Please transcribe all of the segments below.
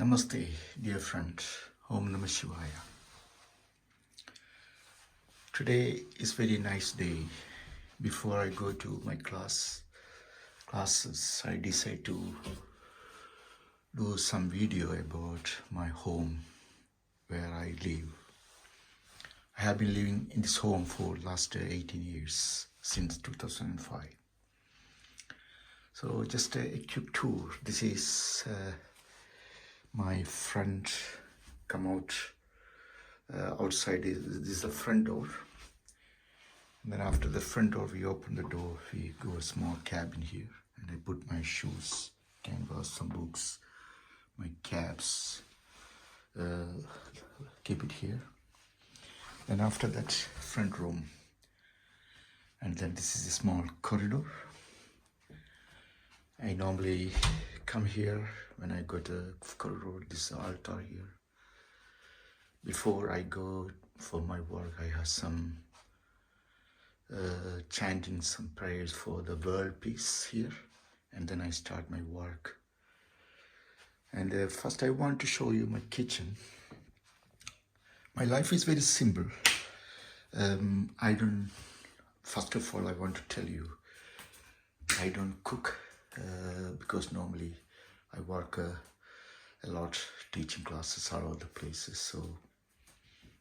Namaste, dear friend. Om Namah Shivaya. Today is very nice day. Before I go to my classes, I decide to do some video about my home, where I live. I have been living in this home for last 18 years, since 2005. So just a quick tour. This is my front. Come out outside. This is the front door. And then after the front door, we open the door. We go a small cabin here, and I put my shoes, canvas, some books, my caps. Keep it here. Then after that, front room. And then this is a small corridor. I normally come here when I go to the corridor, this altar here. Before I go for my work, I have some chanting some prayers for the world peace here, and then I start my work. And first I want to show you my kitchen. My life is very simple. First of all, I want to tell you, I don't cook because normally I work a lot, teaching classes all over the places, so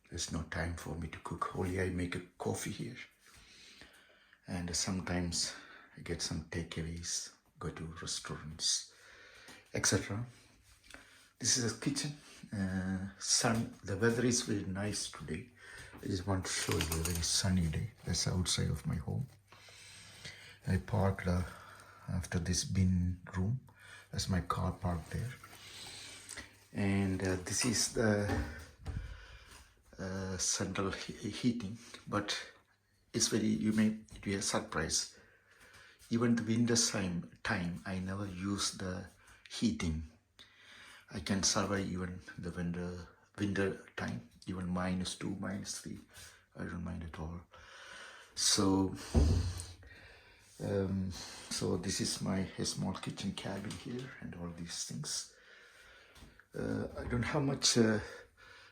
there's no time for me to cook. Only I make a coffee here, and sometimes I get some takeaways, go to restaurants, etc. This is a kitchen. The weather is very nice today. I just want to show you a very sunny day. That's outside of my home. I parked after this bin room. That's my car parked there. And this is the central heating, but it's very, it may be a surprise. Even the winter time, I never use the heating. I can survive even the winter time, even -2, -3. I don't mind at all. So, this is my small kitchen cabin here, and all these things. I don't have much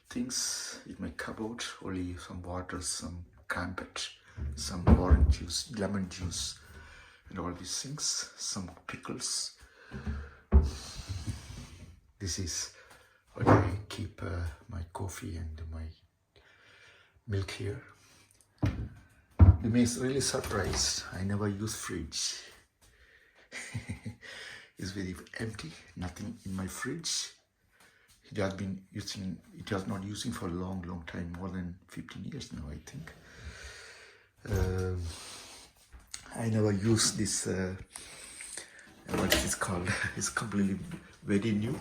things in my cupboard. Only some water, some crumpet, some orange juice, lemon juice, and all these things. Some pickles. This is where I keep my coffee and my milk here. You may be really surprised. I never use fridge. It's very empty. Nothing in my fridge. It has not using for a long time, more than 15 years now, I think. I never use this. What is it called? It's completely very new.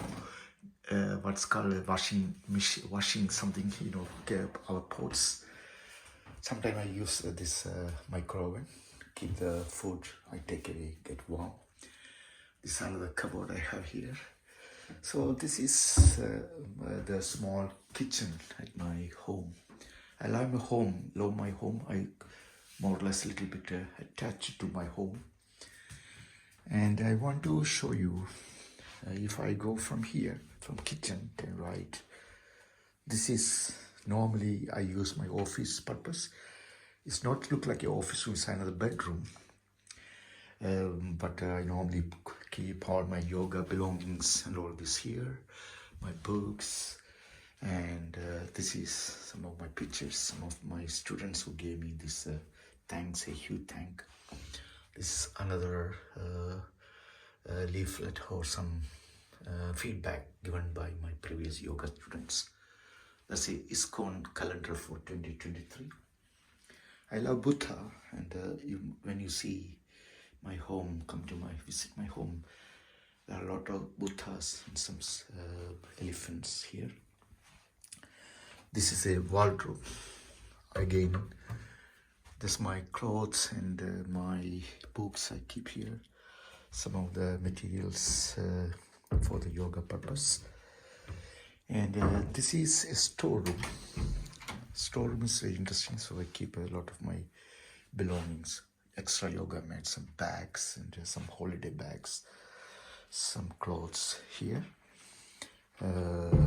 What's called a washing something, our pots. Sometimes I use this microwave, keep the food I take away, get warm. This is another cupboard I have here. So this is the small kitchen at my home. I love my home. I more or less a little bit attached to my home. And I want to show you, if I go from here, from kitchen, then right, this is normally I use my office purpose. It's not look like an office room, it's another bedroom. But I normally keep all my yoga belongings and all this here, my books, and this is some of my pictures, some of my students who gave me this thanks, a huge thank. This is another leaflet or some feedback given by my previous yoga students. That's the ISKCON calendar for 2023. I love Buddha, and when you see my home, visit my home, there are a lot of Buddhas and some elephants here. This is a wardrobe. Again, this my clothes and my books I keep here. Some of the materials for the yoga purpose. And this is a storeroom. Storeroom is very interesting, so I keep a lot of my belongings. Extra yoga mats, some bags, and some holiday bags, some clothes here. Uh,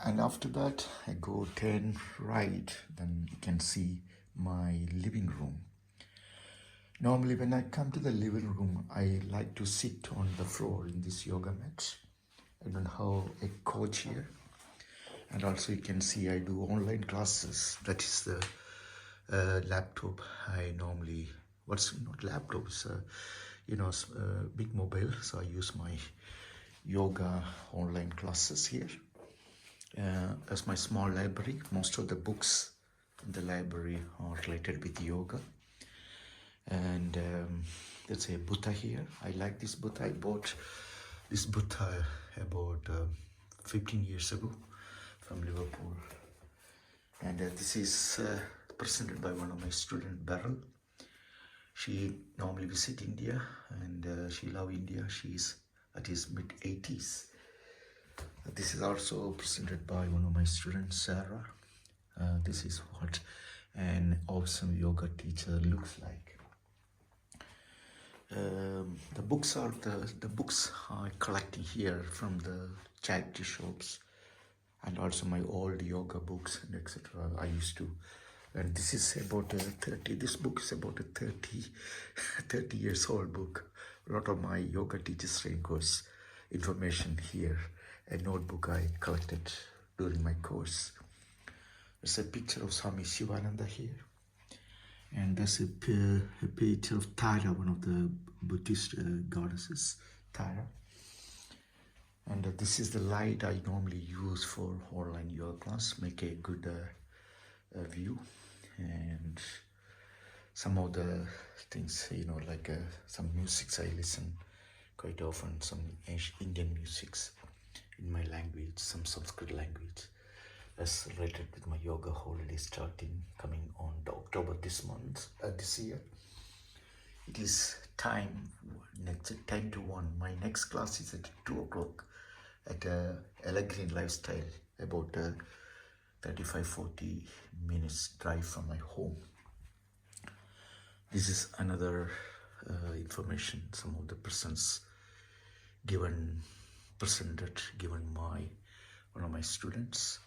and after that, I go turn right, then you can see my living room. Normally, when I come to the living room, I like to sit on the floor in this yoga mat. I don't have a couch here. And also you can see I do online classes. That is the laptop I normally, what's not laptop, it's a, big mobile. So I use my yoga online classes here. As my small library, most of the books in the library are related with yoga. And there's a Buddha here. I like this Buddha. I bought this Buddha about 15 years ago from Liverpool. And this is presented by one of my students, Beryl. She normally visit India and she love India. She's at his mid-80s. This is also presented by one of my students, Sarah. This is what an awesome yoga teacher looks like. The books are the books I'm collecting here from the charity shops, and also my old yoga books and etc. I used to, and this is about 30. This book is about a 30 years old book. A lot of my yoga teachers training course information here. A notebook I collected during my course. There's a picture of Swami Shivananda here. And there's a picture of Tara, one of the Buddhist goddesses, Tara. And this is the light I normally use for online yoga class, make a good view. And some of the things, like some musics I listen quite often, some Indian musics in my language, some Sanskrit language. As related with my yoga holiday coming on October this year. It is time, next 10 to 1. My next class is at 2 o'clock at Ella Green Lifestyle, about 35-40 minutes drive from my home. This is another information, some of the presents given my one of my students.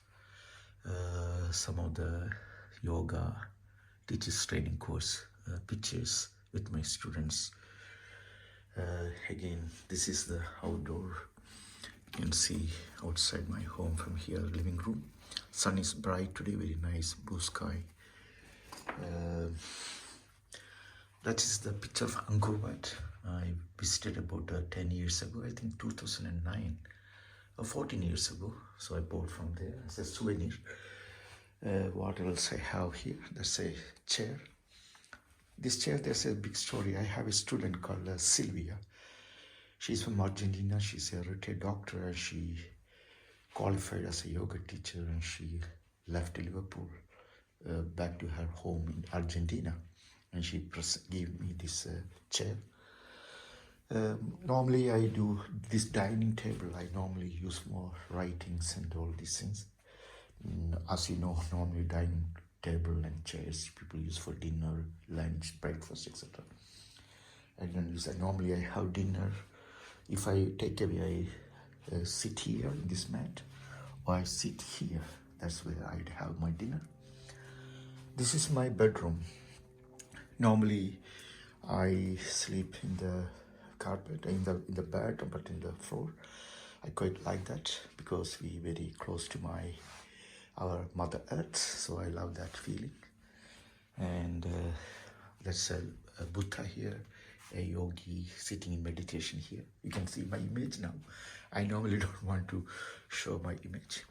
Some of the yoga teachers training course pictures with my students. Again, this is the outdoor. You can see outside my home from here, living room. Sun is bright today, very nice blue sky. That is the picture of Angkor Wat. I visited about 10 years ago, I think 2009. 14 years ago, so I bought from there as a souvenir. What else I have here? There's a chair. This chair, there's a big story. I have a student called Sylvia. She's from Argentina. She's a retired doctor and she qualified as a yoga teacher and she left Liverpool back to her home in Argentina, and she gave me this chair. Normally I do this dining table. I normally use more writings and all these things. As you know, normally dining table and chairs people use for dinner, lunch, breakfast, etc. I don't use that. Normally I have dinner. If I take away, I sit here in this mat, or I sit here. That's where I'd have my dinner. This is my bedroom. Normally I sleep in the carpet, in the bed, but in the floor. I quite like that because we very close to our Mother Earth, so I love that feeling. And that's a Buddha here, a yogi sitting in meditation here. You can see my image now. I normally don't want to show my image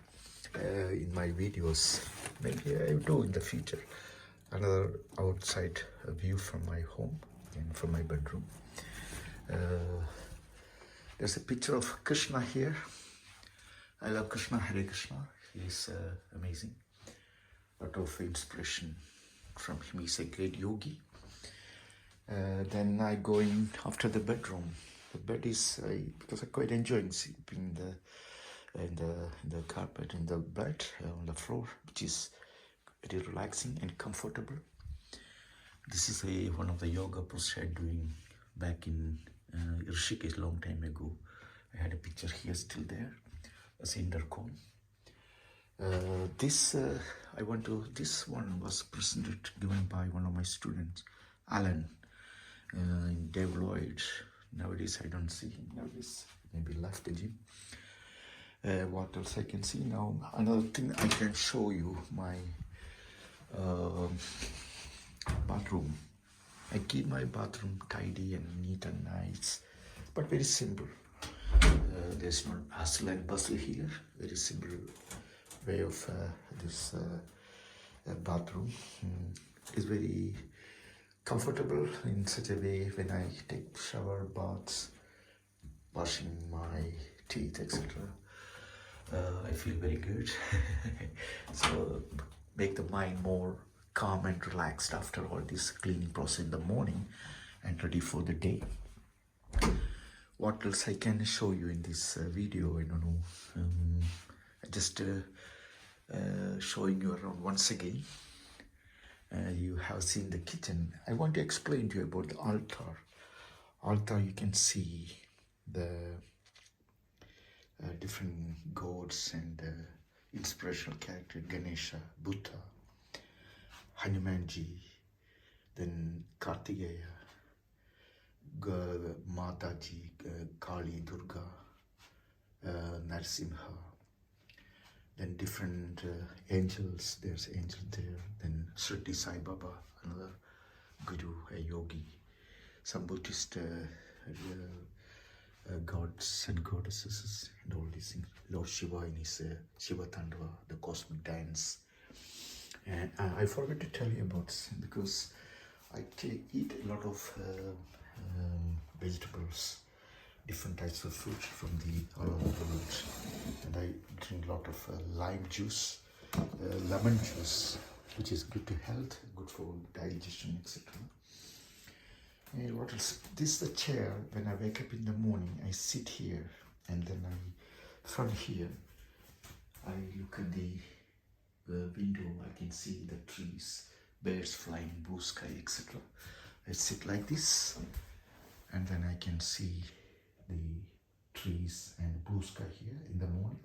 in my videos. Maybe I will do in the future. Another outside view from my home and from my bedroom. There's a picture of Krishna here. I love Krishna, Hare Krishna. He's amazing. A lot of inspiration from him. He's a great yogi. Then I go in after the bedroom. The bed is, because I quite enjoy sleeping in the carpet, in the bed, on the floor, which is very relaxing and comfortable. This is one of the yoga poses I'm doing back in Rishikesh long time ago I had a picture here still there as intercom. This one was given by one of my students, Alan, in Dave Lloyd. Nowadays I don't see him nowadays. Maybe left the gym. What else I can see now? Another thing I can show you, my bathroom. I keep my bathroom tidy and neat and nice, but very simple. There's no hustle and bustle here. Very simple way of this bathroom. It's very comfortable in such a way when I take shower, baths, washing my teeth, etc. I feel very good. So make the mind more calm and relaxed after all this cleaning process in the morning and ready for the day. What else I can show you in this video? I don't know. Just showing you around once again. You have seen the kitchen. I want to explain to you about the altar. Altar, you can see the different gods and inspirational character, Ganesha, Buddha, Hanumanji, then Kartikeya, Mataji, Kali, Durga, Narsimha, then different angels. There's angel there. Then Sriti Sai Baba, another guru, a yogi, some Buddhist gods and goddesses, and all these things. Lord Shiva in his Shiva Tandava, the cosmic dance. And I forgot to tell you about, because I eat a lot of vegetables, different types of fruit from all over the world, and I drink a lot of lime juice, lemon juice, which is good to health, good for digestion, etc. And what else? This is the chair. When I wake up in the morning, I sit here, and then from here, I look at the window. I can see the trees, birds flying, blue sky, etc. I sit like this, and then I can see the trees and blue sky here in the morning.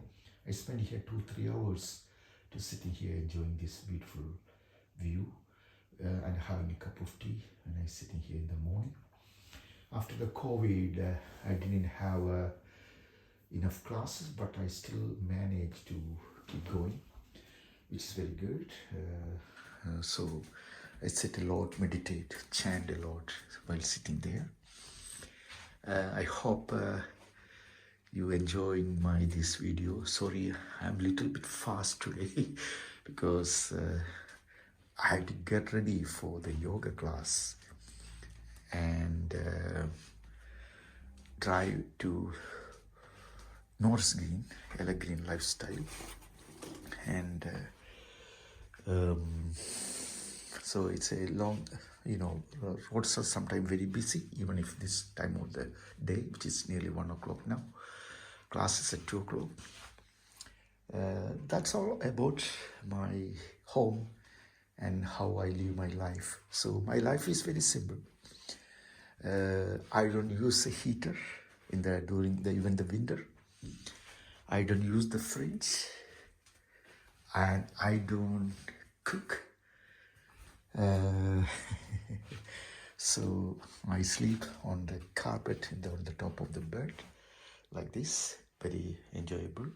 I spend here 2-3 hours to sitting here enjoying this beautiful view and having a cup of tea, and I sitting here in the morning. After the COVID, I didn't have enough classes, but I still managed to keep going, which is very good. So I sit a lot, meditate, chant a lot while sitting there. I hope you enjoying this video. Sorry, I'm a little bit fast today because I had to get ready for the yoga class and drive to North Green, Ella Green Lifestyle, and so it's a long, roads are sometimes very busy, even if this time of the day, which is nearly 1 o'clock now. Class is at 2 o'clock. That's all about my home and how I live my life. So my life is very simple. I don't use a heater during even the winter. I don't use the fridge, and I don't cook. So I sleep on the carpet on the top of the bed like this, very enjoyable.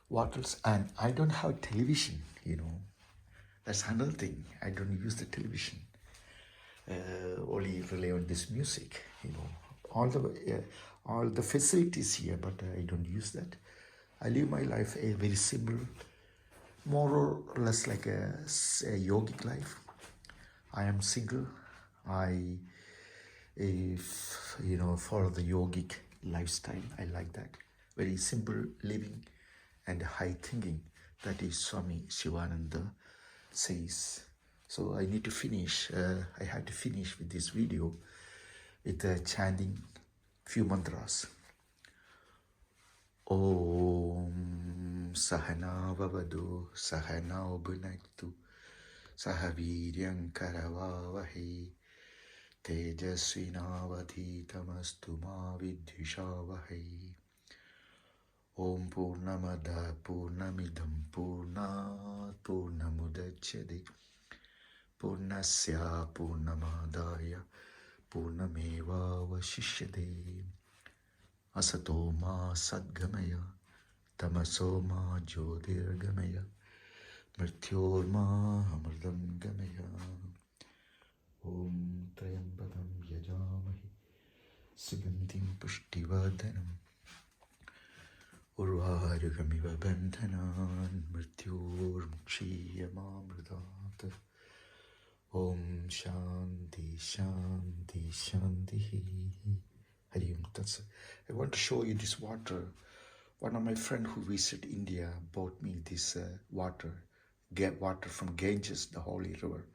What else? And I don't have television, that's another thing. I don't use the television, only rely on this music, all the facilities here, but I don't use that. I live my life a very simple, more or less like a yogic life. I am single. I follow the yogic lifestyle. I like that. Very simple living and high thinking. That is Swami Shivananda says. So I need to finish. I had to finish with this video with chanting few mantras. Om Sahana Vavadu Sahana Bhunaktu Sahaviryam Karavavahi Tejasvinavadhitamastu ma vidhishavahi. Om Purnamada Purnamidam Purnat Purnamudachyate Purnasya Purnamadaya Purnameva Vashishyate Asato Ma Sadgamaya Tamaso Ma Jyotirgamaya Mrityorma Amardam Gamaya Om Trayambakam Yajamahi Sugantim Pushtivardhanam Urvarugamiva Bandhanan Mrityormukshiyamamritat Om Shanti Shanti Shanti Hari Om Tat Sat. I want to show you this water. One of my friends who visited India bought me this water. Get water from Ganges, the holy river.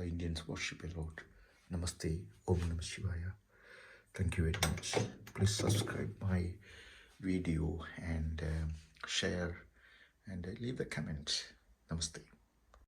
Indians worship a lot. Namaste. Om Namah Shivaya. Thank you very much. Please subscribe my video and share and leave a comment. Namaste.